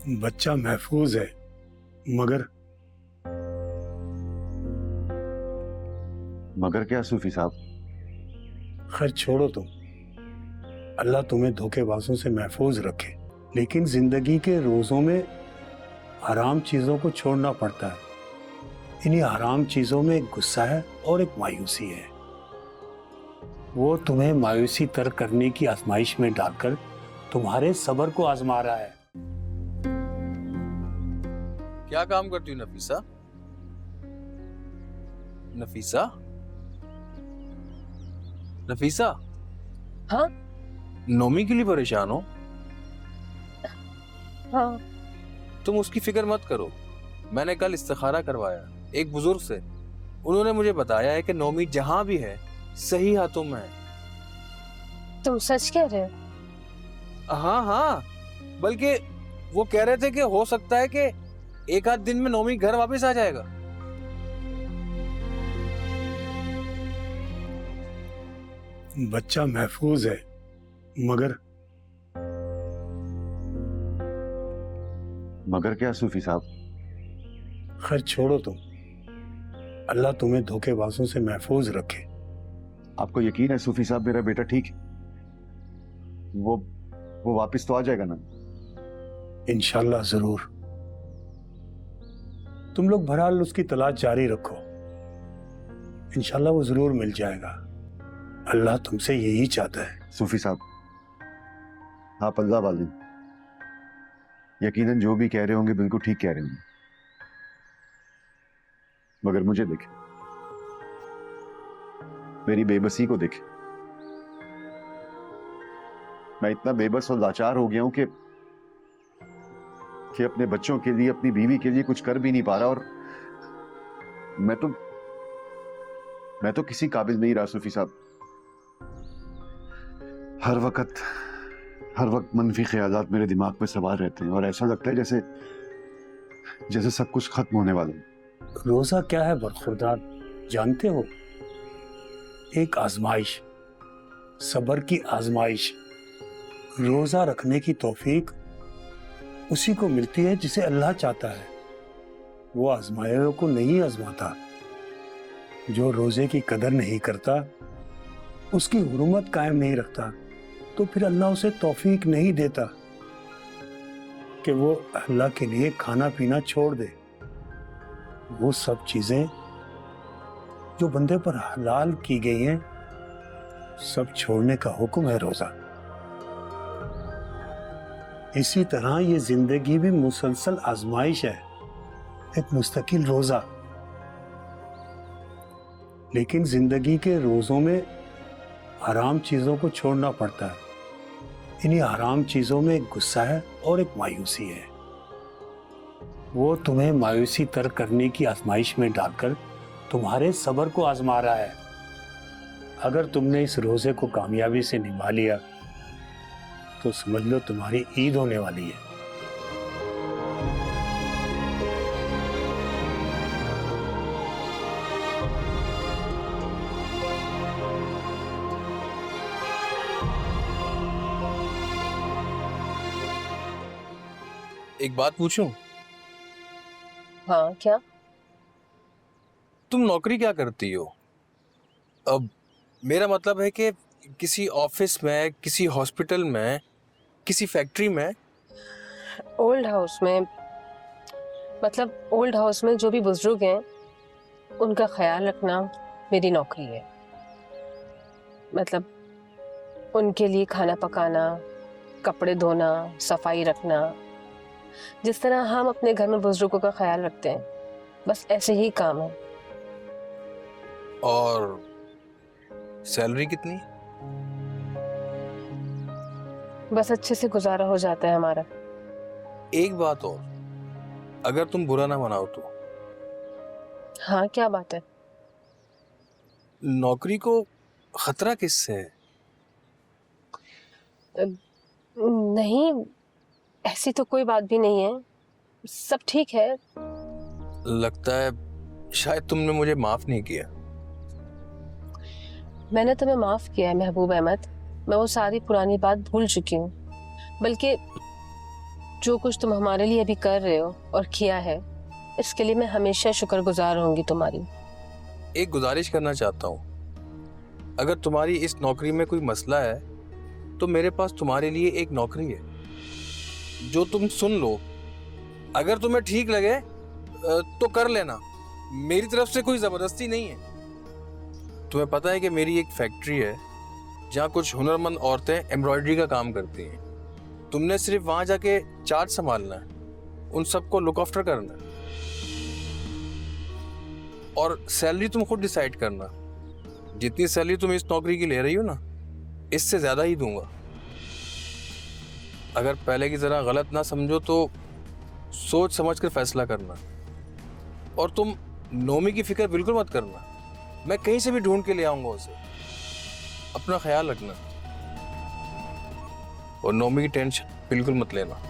बच्चा महफूज है, मगर मगर क्या सूफी साहब? खैर छोड़ो तुम। अल्लाह तुम्हें धोखेबाजों से महफूज रखे, लेकिन जिंदगी के रोजों में हराम चीजों को छोड़ना पड़ता है। इन्हीं हराम चीजों में एक गुस्सा है और एक मायूसी है। वो तुम्हें मायूसी तर्क करने की आजमाइश में डालकर तुम्हारे सब्र को आजमा रहा है। क्या काम करती हो नफीसा? नफीसा? नफीसा? हाँ नोमी के लिए परेशान हो? हाँ। तुम उसकी फिक्र मत करो। मैंने कल इस्तिखारा करवाया एक बुजुर्ग से। उन्होंने मुझे बताया है कि नोमी जहां भी है सही हाथों में है। तुम सच कह रहे हो? हाँ हाँ, बल्कि वो कह रहे थे कि हो सकता है कि एक आध दिन में नोमी घर वापस आ जाएगा। बच्चा महफूज है, मगर क्या सूफी साहब? खैर छोड़ो तुम। अल्लाह तुम्हें धोखेबाजों से महफूज रखे। आपको यकीन है सूफी साहब मेरा बेटा ठीक है? वो वापस तो आ जाएगा ना? इंशाल्लाह जरूर। तुम लोग बहरहाल उसकी तलाश जारी रखो। इंशाल्लाह वो जरूर मिल जाएगा। अल्लाह तुमसे यही चाहता है। सूफी साहब, आप अल्लाह वाले, यकीनन जो भी कह रहे होंगे बिल्कुल ठीक कह रहे होंगे, मगर मुझे देखें, मेरी बेबसी को देखें। मैं इतना बेबस और लाचार हो गया हूं कि अपने बच्चों के लिए, अपनी बीवी के लिए कुछ कर भी नहीं पा रहा। और मैं तो किसी काबिल नहीं रहा सूफी साहब। हर वक्त मनफी ख्यालात मेरे दिमाग में सवार रहते हैं और ऐसा लगता है जैसे सब कुछ खत्म होने वाला है। रोजा क्या है बरखुरदार, जानते हो? एक आजमाइश, सब्र की आजमाइश। रोजा रखने की तौफीक उसी को मिलती है जिसे अल्लाह चाहता है। वो आजमाए हुए को नहीं आजमाता। जो रोजे की कदर नहीं करता, उसकी हुर्मत कायम नहीं रखता, तो फिर अल्लाह उसे तौफीक नहीं देता कि वो अल्लाह के लिए खाना पीना छोड़ दे। वो सब चीजें जो बंदे पर हलाल की गई हैं, सब छोड़ने का हुक्म है रोजा। इसी तरह ये जिंदगी भी मुसलसल आजमाइश है, एक मुस्तकिल रोजा। लेकिन जिंदगी के रोजों में हराम चीजों को छोड़ना पड़ता है। इन्हीं हराम चीजों में एक गुस्सा है और एक मायूसी है। वो तुम्हें मायूसी तर्क करने की आजमाइश में डालकर तुम्हारे सब्र को आजमा रहा है। अगर तुमने इस रोजे को कामयाबी से निभा लिया तो समझ लो तुम्हारी ईद होने वाली है। एक बात पूछूं? हाँ क्या? तुम नौकरी क्या करती हो? अब मेरा मतलब है कि किसी ऑफिस में, किसी हॉस्पिटल में, किसी फैक्ट्री में? ओल्ड हाउस में। मतलब ओल्ड हाउस में जो भी बुजुर्ग हैं उनका ख्याल रखना मेरी नौकरी है। मतलब उनके लिए खाना पकाना, कपड़े धोना, सफाई रखना, जिस तरह हम अपने घर में बुजुर्गों का ख्याल रखते हैं, बस ऐसे ही काम है। और सैलरी कितनी? बस अच्छे से गुजारा हो जाता है हमारा। एक बात और, अगर तुम बुरा ना मनाओ तो। हाँ क्या बात है? नौकरी को खतरा किससे है? नहीं, ऐसी तो कोई बात भी नहीं है, सब ठीक है। लगता है शायद तुमने मुझे माफ नहीं किया। मैंने तुम्हें माफ किया है महबूब अहमद। मैं वो सारी पुरानी बात भूल चुकी हूँ। बल्कि जो कुछ तुम हमारे लिए अभी कर रहे हो और किया है, इसके लिए मैं हमेशा शुक्रगुजार होंगी तुम्हारी। एक गुजारिश करना चाहता हूँ, अगर तुम्हारी इस नौकरी में कोई मसला है तो मेरे पास तुम्हारे लिए एक नौकरी है जो तुम सुन लो। अगर तुम्हें ठीक लगे तो कर लेना, मेरी तरफ से कोई जबरदस्ती नहीं है। तुम्हें पता है कि मेरी एक फैक्ट्री है जहाँ कुछ हुनरमंद औरतें एम्ब्रॉयडरी का काम करती हैं। तुमने सिर्फ वहां जाके चार्ट संभालना है, उन सबको लुक आफ्टर करना है, और सैलरी तुम खुद डिसाइड करना। जितनी सैलरी तुम इस नौकरी की ले रही हो ना, इससे ज्यादा ही दूंगा। अगर पहले की तरह गलत ना समझो तो सोच समझ कर फैसला करना। और तुम नोमी की फिक्र बिल्कुल मत करना, मैं कहीं से भी ढूंढ के ले आऊंगा उसे। अपना ख्याल रखना और नोमी की टेंशन बिल्कुल मत लेना।